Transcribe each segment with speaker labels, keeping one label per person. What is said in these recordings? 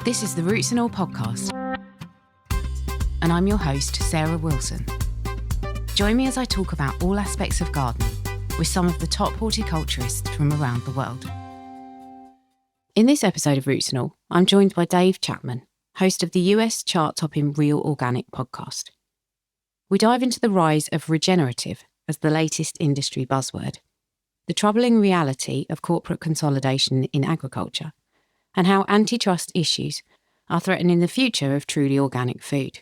Speaker 1: This is the Roots and All podcast, and I'm your host, Sarah Wilson. Join me as I talk about all aspects of gardening with some of the top horticulturists from around the world. In this episode of Roots and All, I'm joined by Dave Chapman, host of the US chart-topping Real Organic podcast. We dive into the rise of regenerative as the latest industry buzzword, the troubling reality of corporate consolidation in agriculture, and how antitrust issues are threatening the future of truly organic food.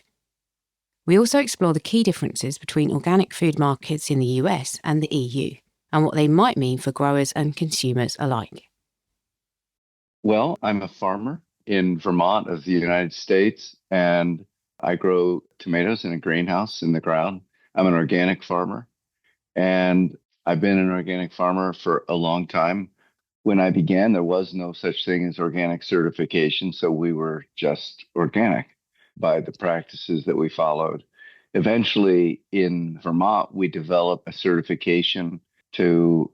Speaker 1: We also explore the key differences between organic food markets in the US and the EU, and what they might mean for growers and consumers alike.
Speaker 2: Well, I'm a farmer in Vermont of the United States, and I grow tomatoes in a greenhouse in the ground. I'm an organic farmer, and I've been an organic farmer for a long time. When I began, there was no such thing as organic certification, so we were just organic by the practices that we followed. Eventually, in Vermont, we developed a certification it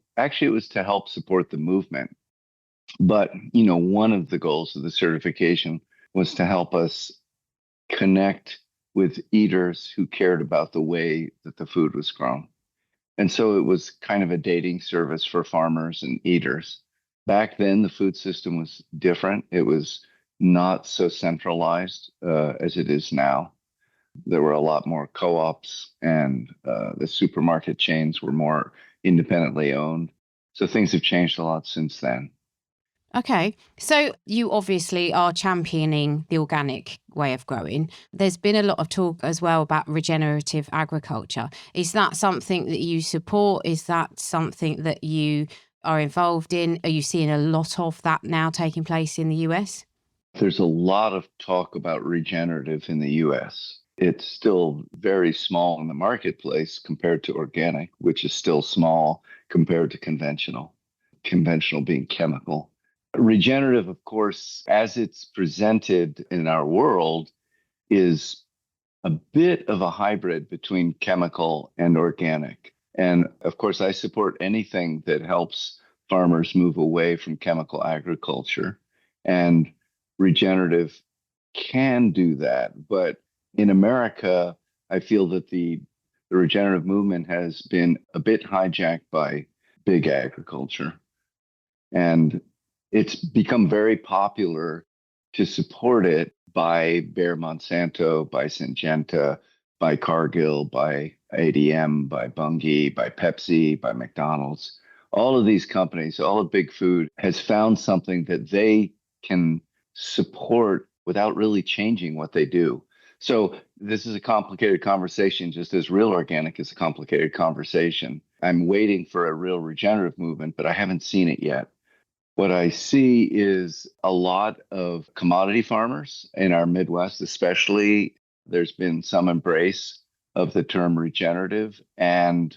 Speaker 2: was to help support the movement. But, one of the goals of the certification was to help us connect with eaters who cared about the way that the food was grown. And so it was kind of a dating service for farmers and eaters. Back then, the food system was different. It was not so centralized as it is now. There were a lot more co-ops, and the supermarket chains were more independently owned. So things have changed a lot since then.
Speaker 1: Okay, so you obviously are championing the organic way of growing. There's been a lot of talk as well about regenerative agriculture. Is that something that you support? Is that something that you are involved in? Are you seeing a lot of that now taking place in the US?
Speaker 2: There's a lot of talk about regenerative in the US. It's still very small in the marketplace compared to organic, which is still small compared to conventional being chemical. Regenerative, of course, as it's presented in our world, is a bit of a hybrid between chemical and organic. And of course, I support anything that helps farmers move away from chemical agriculture. And regenerative can do that. But in America, I feel that the regenerative movement has been a bit hijacked by big agriculture. And it's become very popular to support it by Bayer Monsanto, by Syngenta, by Cargill, by ADM, by Bunge, by Pepsi, by McDonald's. All of these companies, all of big food, has found something that they can support without really changing what they do. So this is a complicated conversation, just as real organic is a complicated conversation. I'm waiting for a real regenerative movement, but I haven't seen it yet. What I see is a lot of commodity farmers in our Midwest, especially. There's been some embrace of the term regenerative. And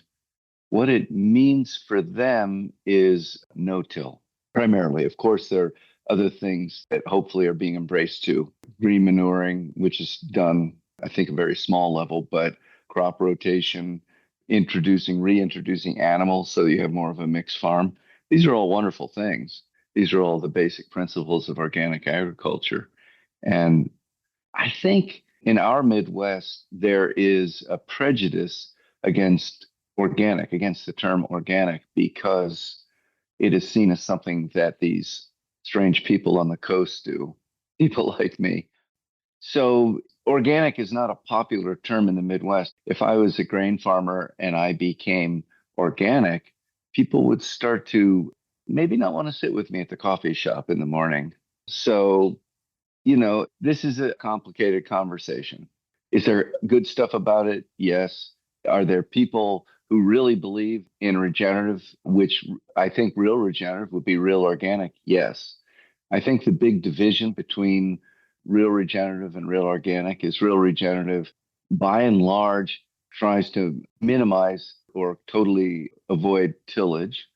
Speaker 2: what it means for them is no-till, primarily. Of course, there are other things that hopefully are being embraced too. Green manuring, which is done, I think, a very small level, but crop rotation, reintroducing animals so you have more of a mixed farm. These are all wonderful things. These are all the basic principles of organic agriculture. And I think in our Midwest, there is a prejudice against the term organic, because it is seen as something that these strange people on the coast do, people like me. So organic is not a popular term in the Midwest. If I was a grain farmer and I became organic, people would start to maybe not want to sit with me at the coffee shop in the morning. So, this is a complicated conversation. Is there good stuff about it? Yes. Are there people who really believe in regenerative, which I think real regenerative would be real organic? Yes. I think the big division between real regenerative and real organic is real regenerative, by and large, tries to minimize or totally avoid tillage.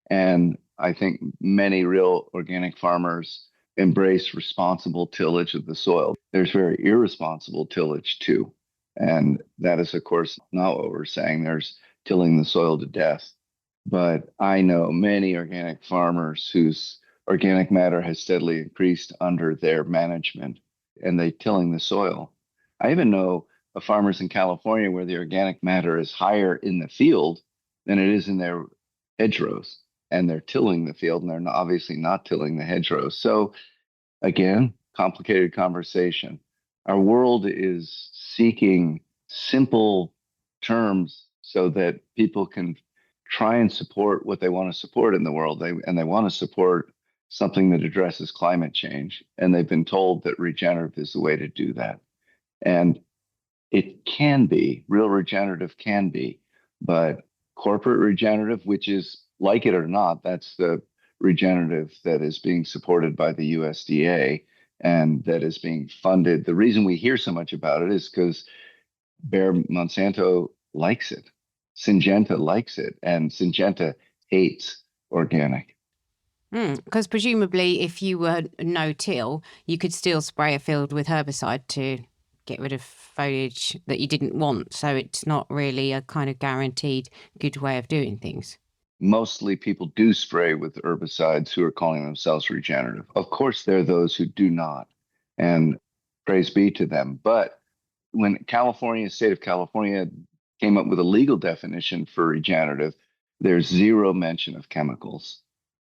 Speaker 2: And I think many real organic farmers embrace responsible tillage of the soil. There's very irresponsible tillage too. And that is, of course, not what we're saying. There's tilling the soil to death. But I know many organic farmers whose organic matter has steadily increased under their management and they tilling the soil. I even know of farmers in California where the organic matter is higher in the field than it is in their hedgerows. And they're tilling the field and they're obviously not tilling the hedgerows. So again, complicated conversation. Our world is seeking simple terms so that people can try and support what they want to support in the world. They want to support something that addresses climate change. And they've been told that regenerative is the way to do that. And it can be, real regenerative can be, but corporate regenerative, which is like it or not, that's the regenerative that is being supported by the USDA and that is being funded. The reason we hear so much about it is because Bayer Monsanto likes it. Syngenta likes it, and Syngenta hates organic.
Speaker 1: Because presumably if you were no-till, you could still spray a field with herbicide to get rid of foliage that you didn't want. So it's not really a kind of guaranteed good way of doing things.
Speaker 2: Mostly people do spray with herbicides who are calling themselves regenerative. Of course, there are those who do not, and praise be to them. But when state of California came up with a legal definition for regenerative, there's zero mention of chemicals.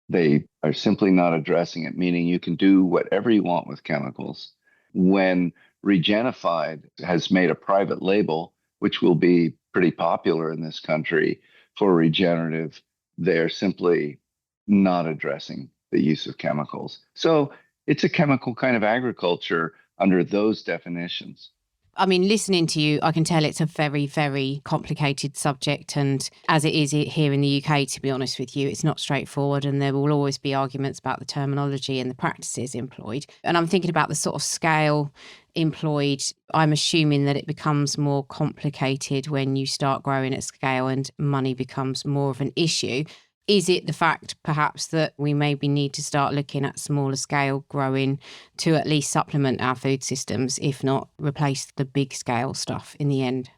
Speaker 2: They are simply not addressing it, meaning you can do whatever you want with chemicals. When Regenified has made a private label, which will be pretty popular in this country for regenerative, they're simply not addressing the use of chemicals. So it's a chemical kind of agriculture under those definitions.
Speaker 1: I mean, listening to you, I can tell it's a very, very complicated subject. And as it is here in the UK, to be honest with you, it's not straightforward. And there will always be arguments about the terminology and the practices employed. And I'm thinking about the sort of scale employed. I'm assuming that it becomes more complicated when you start growing at scale and money becomes more of an issue. Is it the fact perhaps that we maybe need to start looking at smaller scale growing to at least supplement our food systems, if not replace the big scale stuff in the end?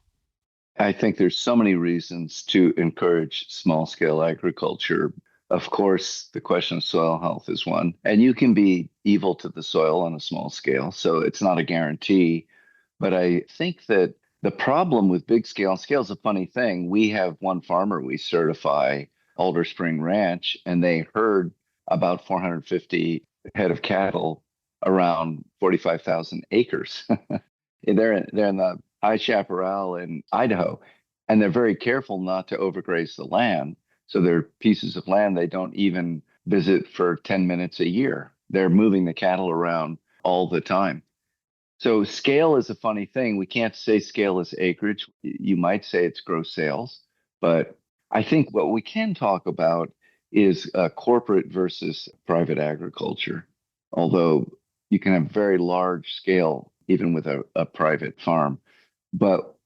Speaker 2: I think there's so many reasons to encourage small scale agriculture. Of course, the question of soil health is one, and you can be evil to the soil on a small scale, so it's not a guarantee. But I think that the problem with big scale is a funny thing. We have one farmer we certify, Alder Spring Ranch, and they herd about 450 head of cattle around 45,000 acres. they're in the High Chaparral in Idaho, and they're very careful not to overgraze the land. So they're pieces of land they don't even visit for 10 minutes a year. They're moving the cattle around all the time. So scale is a funny thing. We can't say scale is acreage. You might say it's gross sales, but I think what we can talk about is corporate versus private agriculture, although you can have very large scale even with a private farm. But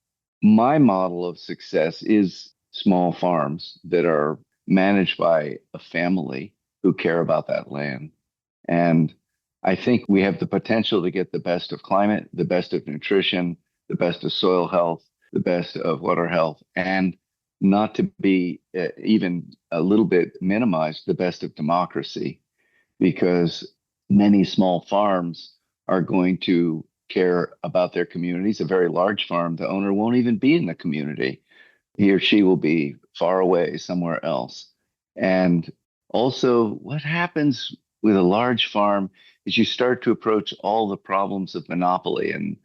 Speaker 2: my model of success is small farms that are managed by a family who care about that land. And I think we have the potential to get the best of climate, the best of nutrition, the best of soil health, the best of water health, and not to be even a little bit minimized, the best of democracy, because many small farms are going to care about their communities. A very large farm, the owner won't even be in the community. He or she will be far away somewhere else. And also, what happens with a large farm is you start to approach all the problems of monopoly. And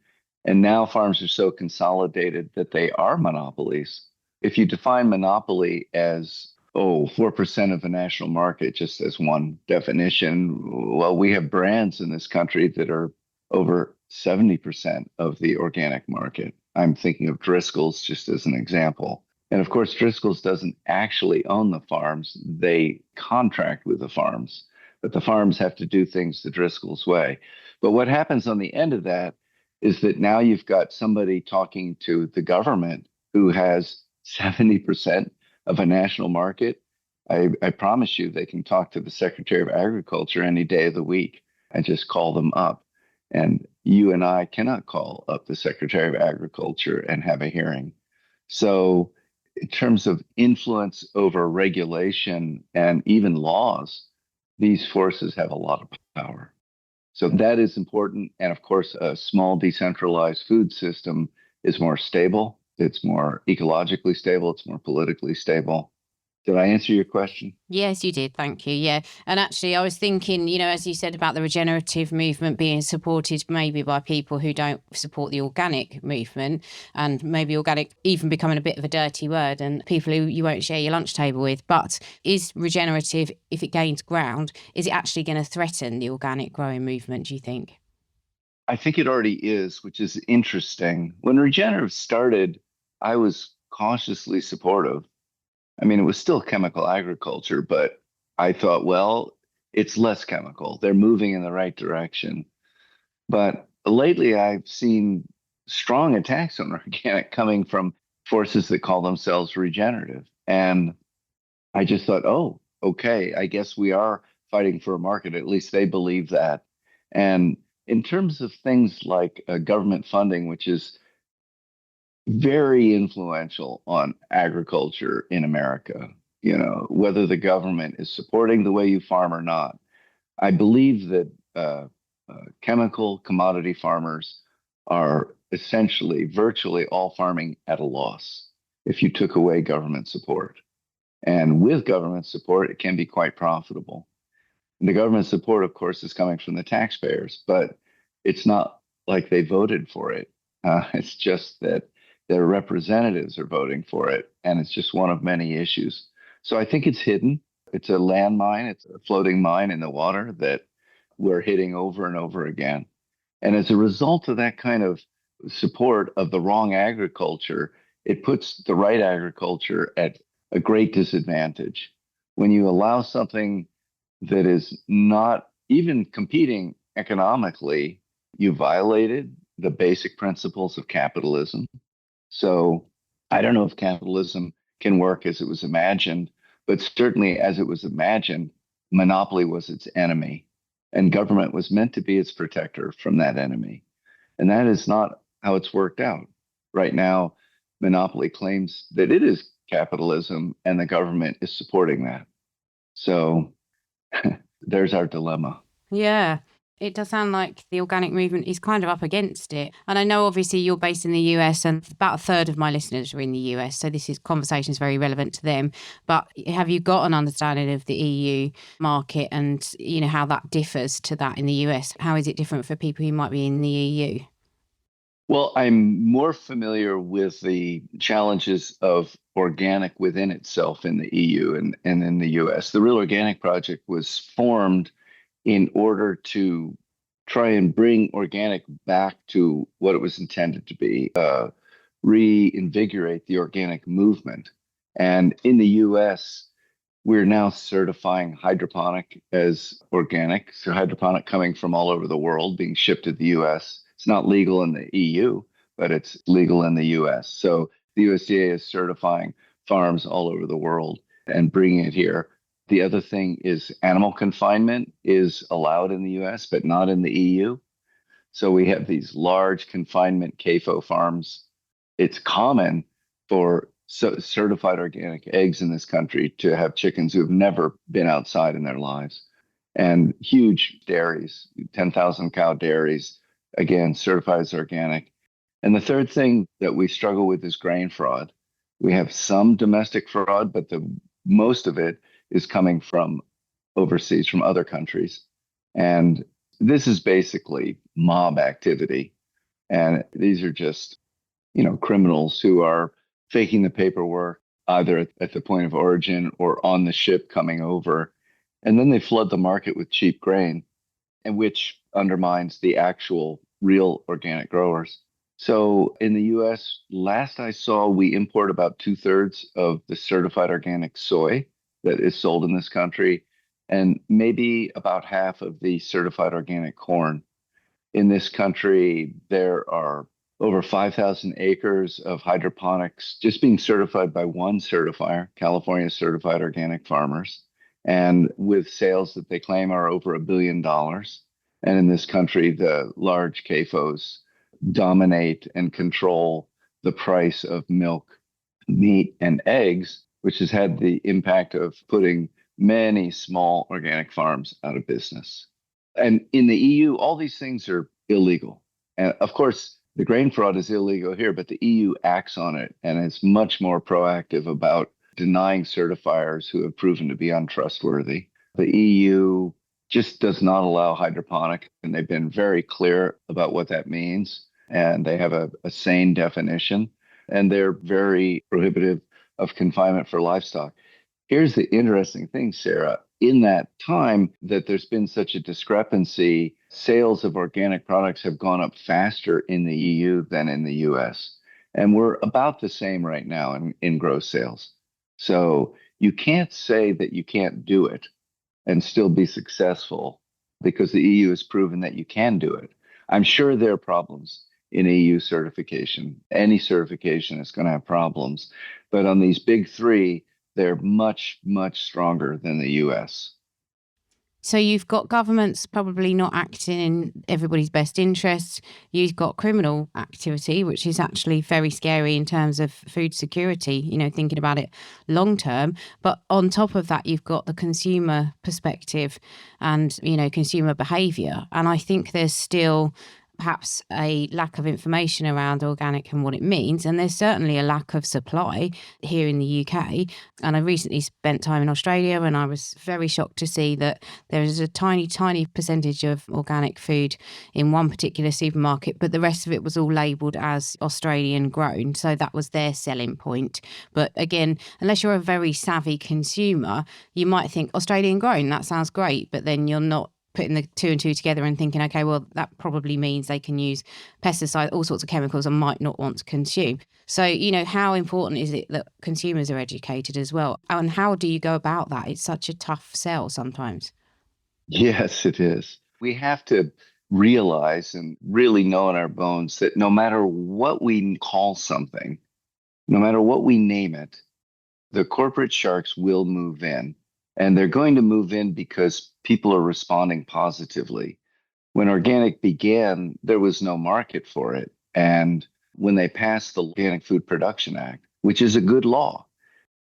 Speaker 2: now farms are so consolidated that they are monopolies. If you define monopoly as, 4% of the national market, just as one definition, well, we have brands in this country that are over 70% of the organic market. I'm thinking of Driscoll's just as an example. And of course, Driscoll's doesn't actually own the farms. They contract with the farms, but the farms have to do things the Driscoll's way. But what happens on the end of that is that now you've got somebody talking to the government who has 70% of a national market. I promise you they can talk to the Secretary of Agriculture any day of the week and just call them up. And you and I cannot call up the Secretary of Agriculture and have a hearing. So in terms of influence over regulation and even laws, these forces have a lot of power. So that is important. And of course, a small decentralized food system is more stable. It's more ecologically stable. It's more politically stable. Did I answer your question?
Speaker 1: Yes, you did. Thank you. Yeah. And actually, I was thinking, as you said about the regenerative movement being supported maybe by people who don't support the organic movement, and maybe organic even becoming a bit of a dirty word and people who you won't share your lunch table with. But is regenerative, if it gains ground, is it actually going to threaten the organic growing movement, do you think?
Speaker 2: I think it already is, which is interesting. When regenerative started, I was cautiously supportive. I mean, it was still chemical agriculture, but I thought, well, it's less chemical. They're moving in the right direction. But lately, I've seen strong attacks on organic coming from forces that call themselves regenerative. And I just thought, oh, okay, I guess we are fighting for a market. At least they believe that. And in terms of things like government funding, which is very influential on agriculture in America, whether the government is supporting the way you farm or not, I believe that chemical commodity farmers are essentially virtually all farming at a loss if you took away government support. And with government support, it can be quite profitable. And the government support, of course, is coming from the taxpayers, but it's not like they voted for it. It's just that their representatives are voting for it, and it's just one of many issues. So I think it's hidden. It's a landmine, it's a floating mine in the water that we're hitting over and over again. And as a result of that kind of support of the wrong agriculture, it puts the right agriculture at a great disadvantage. When you allow something that is not even competing economically, you violated the basic principles of capitalism. So I don't know if capitalism can work as it was imagined, but certainly as it was imagined, monopoly was its enemy, and government was meant to be its protector from that enemy. And that is not how it's worked out. Right now, monopoly claims that it is capitalism, and the government is supporting that. So there's our dilemma.
Speaker 1: Yeah, it does sound like the organic movement is kind of up against it. And I know obviously you're based in the US and about a third of my listeners are in the US. So this conversation is very relevant to them. But have you got an understanding of the EU market and, how that differs to that in the US? How is it different for people who might be in the EU?
Speaker 2: Well, I'm more familiar with the challenges of organic within itself in the EU and in the US. The Real Organic Project was formed in order to try and bring organic back to what it was intended to be, reinvigorate the organic movement. And in the US, we're now certifying hydroponic as organic. So hydroponic coming from all over the world, being shipped to the US. It's not legal in the EU, but it's legal in the US. So the USDA is certifying farms all over the world and bringing it here. The other thing is animal confinement is allowed in the US, but not in the EU. So we have these large confinement CAFO farms. It's common for certified organic eggs in this country to have chickens who have never been outside in their lives. And huge dairies, 10,000 cow dairies, again, certified as organic. And the third thing that we struggle with is grain fraud. We have some domestic fraud, but the most of it is coming from overseas, from other countries. And this is basically mob activity. And these are just, criminals who are faking the paperwork either at the point of origin or on the ship coming over. And then they flood the market with cheap grain, and which undermines the actual real organic growers. So in the US, last I saw, we import about 2/3 of the certified organic soy that is sold in this country, and maybe about half of the certified organic corn. In this country, there are over 5,000 acres of hydroponics just being certified by one certifier, California Certified Organic Farmers, and with sales that they claim are over $1 billion. And in this country, the large CAFOs dominate and control the price of milk, meat, and eggs, which has had the impact of putting many small organic farms out of business. And in the EU, all these things are illegal. And of course, the grain fraud is illegal here, but the EU acts on it and is much more proactive about denying certifiers who have proven to be untrustworthy. The EU just does not allow hydroponic, and they've been very clear about what that means. And they have a sane definition, and they're very prohibitive of confinement for livestock. Here's the interesting thing, Sarah. In that time that there's been such a discrepancy, sales of organic products have gone up faster in the EU than in the US. And we're about the same right now in gross sales. So you can't say that you can't do it and still be successful because the EU has proven that you can do it. I'm sure there are problems in EU certification. Any certification is going to have problems. But on these big three, they're much, much stronger than the US.
Speaker 1: So you've got governments probably not acting in everybody's best interests. You've got criminal activity, which is actually very scary in terms of food security, thinking about it long term. But on top of that, you've got the consumer perspective and, consumer behaviour. And I think there's still perhaps a lack of information around organic and what it means. And there's certainly a lack of supply here in the UK. And I recently spent time in Australia and I was very shocked to see that there is a tiny, tiny percentage of organic food in one particular supermarket, but the rest of it was all labelled as Australian grown. So that was their selling point. But again, unless you're a very savvy consumer, you might think Australian grown, that sounds great, but then you're not putting the two and two together and thinking, okay, well, that probably means they can use pesticides, all sorts of chemicals, and might not want to consume. So, how important is it that consumers are educated as well? And how do you go about that? It's such a tough sell sometimes.
Speaker 2: Yes, it is. We have to realize and really know in our bones that no matter what we call something, no matter what we name it, the corporate sharks will move in. And they're going to move in because people are responding positively. When organic began, there was no market for it. And when they passed the Organic Food Production Act, which is a good law,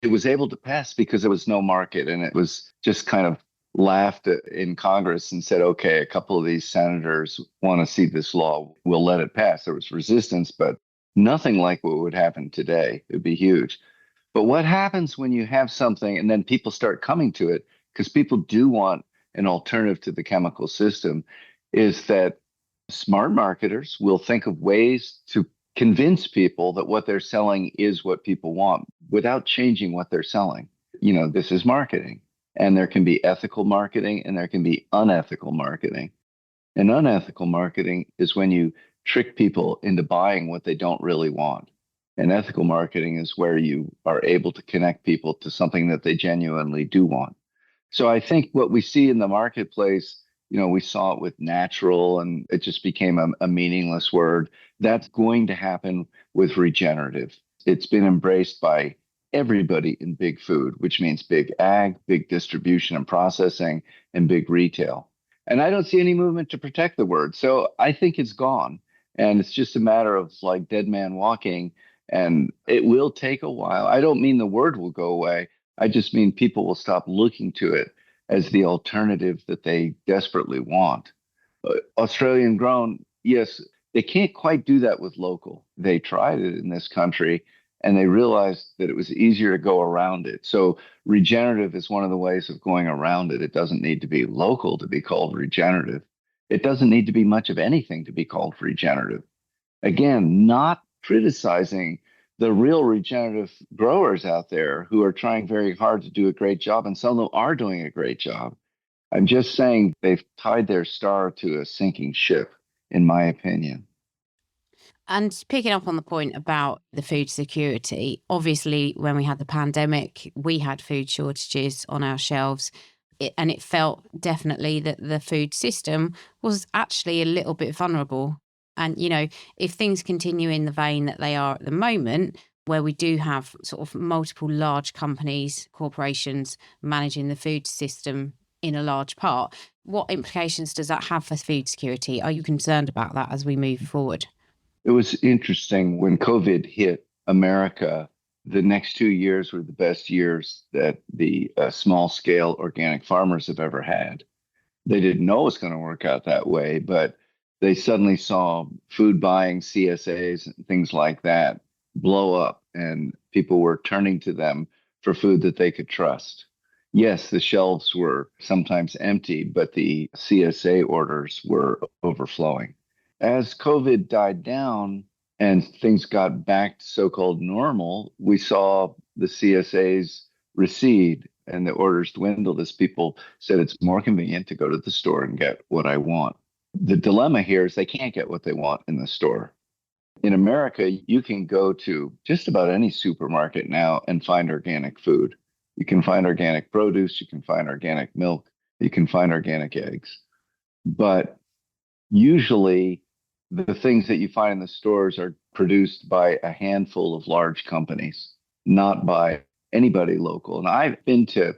Speaker 2: it was able to pass because there was no market. And it was just kind of laughed at in Congress and said, okay, a couple of these senators want to see this law, we'll let it pass. There was resistance, but nothing like what would happen today. It would be huge. But what happens when you have something and then people start coming to it, because people do want an alternative to the chemical system, is that smart marketers will think of ways to convince people that what they're selling is what people want without changing what they're selling. This is marketing, and there can be ethical marketing and there can be unethical marketing. And unethical marketing is when you trick people into buying what they don't really want. And ethical marketing is where you are able to connect people to something that they genuinely do want. So I think what we see in the marketplace, we saw it with natural and it just became a meaningless word. That's going to happen with regenerative. It's been embraced by everybody in big food, which means big ag, big distribution and processing, and big retail. And I don't see any movement to protect the word. So I think it's gone. And it's just a matter of like dead man walking. And it will take a while. I don't mean the word will go away. I just mean people will stop looking to it as the alternative that they desperately want. Australian grown, yes, they can't quite do that with local. They tried it in this country and they realized that it was easier to go around it. So regenerative is one of the ways of going around it. It doesn't need to be local to be called regenerative. It doesn't need to be much of anything to be called regenerative. Again, not criticizing the real regenerative growers out there who are trying very hard to do a great job, and some of them are doing a great job. I'm just saying they've tied their star to a sinking ship, in my opinion.
Speaker 1: And picking up on the point about the food security, obviously, when we had the pandemic, we had food shortages on our shelves. And it felt definitely that the food system was actually a little bit vulnerable. And, if things continue in the vein that they are at the moment, where we do have sort of multiple large companies, corporations managing the food system in a large part, what implications does that have for food security? Are you concerned about that as we move forward?
Speaker 2: It was interesting when COVID hit America. the next 2 years were the best years that the small scale organic farmers have ever had. They didn't know it was going to work out that way, but they suddenly saw food buying, CSAs, and things like that blow up, and people were turning to them for food that they could trust. Yes, the shelves were sometimes empty, but the CSA orders were overflowing. As COVID died down and things got back to so-called normal, we saw the CSAs recede and the orders dwindled as people said it's more convenient to go to the store and get what I want. The dilemma here is they can't get what they want in the store. In America, you can go to just about any supermarket now and find organic food. You can find organic produce, you can find organic milk, you can find organic eggs. But usually the things that you find in the stores are produced by a handful of large companies, not by anybody local. And I've been to,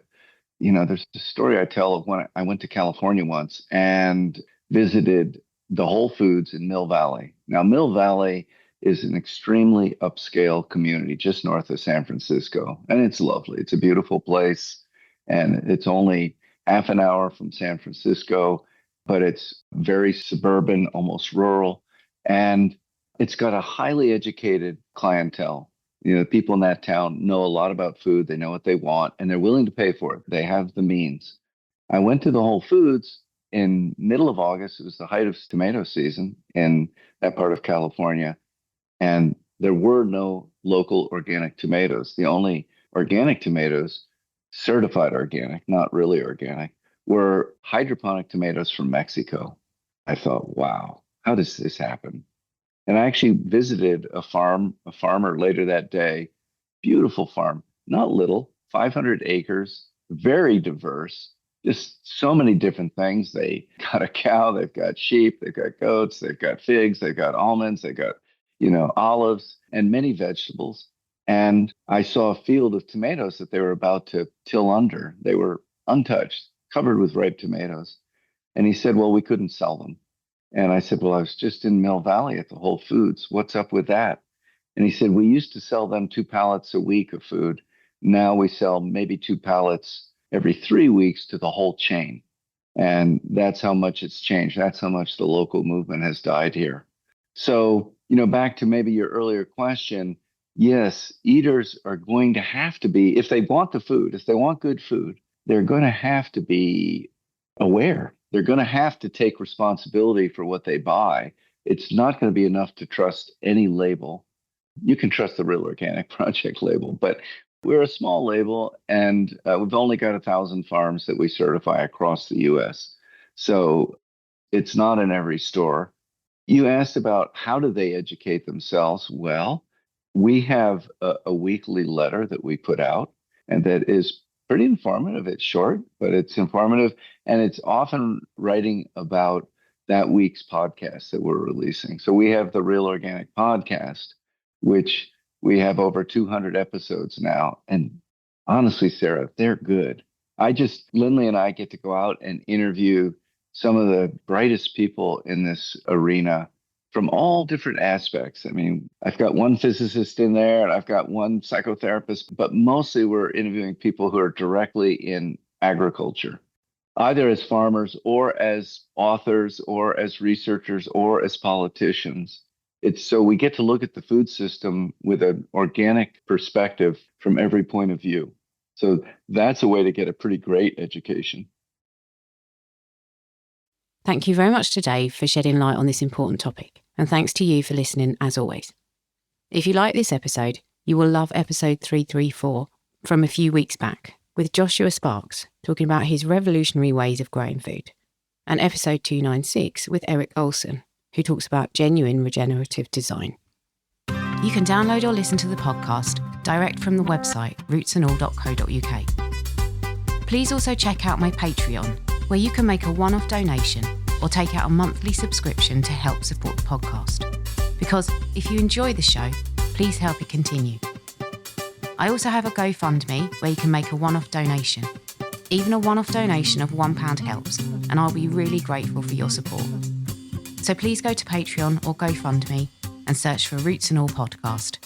Speaker 2: there's a story I tell of when I went to California once and visited the Whole Foods in Mill Valley. Now, Mill Valley is an extremely upscale community just north of San Francisco, and it's lovely. It's a beautiful place, and it's only half an hour from San Francisco, but it's very suburban, almost rural, and it's got a highly educated clientele. The people in that town know a lot about food. They know what they want, and they're willing to pay for it. They have the means. I went to the Whole Foods in middle of August. It was the height of tomato season in that part of California, and there were no local organic tomatoes. The only organic tomatoes, certified organic, not really organic, were hydroponic tomatoes from Mexico. I thought, wow, how does this happen? And I actually visited a farmer later that day. Beautiful farm, not little, 500 acres, very diverse, just so many different things. They got a cow, they've got sheep, they've got goats, they've got figs, they've got almonds, they've got, olives and many vegetables. And I saw a field of tomatoes that they were about to till under. They were untouched, covered with ripe tomatoes. And he said, well, we couldn't sell them. And I said, well, I was just in Mill Valley at the Whole Foods. What's up with that? And he said, we used to sell them 2 pallets a week of food. Now we sell maybe 2 pallets every 3 weeks to the whole chain. And that's how much it's changed. That's how much the local movement has died here. So, back to maybe your earlier question, yes, eaters are going to have to be, if they want the food, if they want good food, they're going to have to be aware. They're going to have to take responsibility for what they buy. It's not going to be enough to trust any label. You can trust the Real Organic Project label, but we're a small label, and we've only got 1,000 farms that we certify across the U.S. So it's not in every store. You asked about how do they educate themselves? Well, we have a weekly letter that we put out, and that is pretty informative. It's short, but it's informative. And it's often writing about that week's podcast that we're releasing. So we have the Real Organic Podcast, which we have over 200 episodes now. And honestly, Sarah, they're good. Lindley and I get to go out and interview some of the brightest people in this arena from all different aspects. I mean, I've got one physicist in there and I've got one psychotherapist, but mostly we're interviewing people who are directly in agriculture, either as farmers or as authors or as researchers or as politicians. So we get to look at the food system with an organic perspective from every point of view. So that's a way to get a pretty great education.
Speaker 1: Thank you very much to Dave for shedding light on this important topic, and thanks to you for listening as always. If you like this episode, you will love episode 334 from a few weeks back with Joshua Sparks talking about his revolutionary ways of growing food, and episode 296 with Eric Olson, who talks about genuine regenerative design. You can download or listen to the podcast direct from the website rootsandall.co.uk. Please also check out my Patreon, where you can make a one-off donation or take out a monthly subscription to help support the podcast. Because if you enjoy the show, please help it continue. I also have a GoFundMe where you can make a one-off donation. Even a one-off donation of £1 helps, and I'll be really grateful for your support. So please go to Patreon or GoFundMe and search for Roots and All Podcast.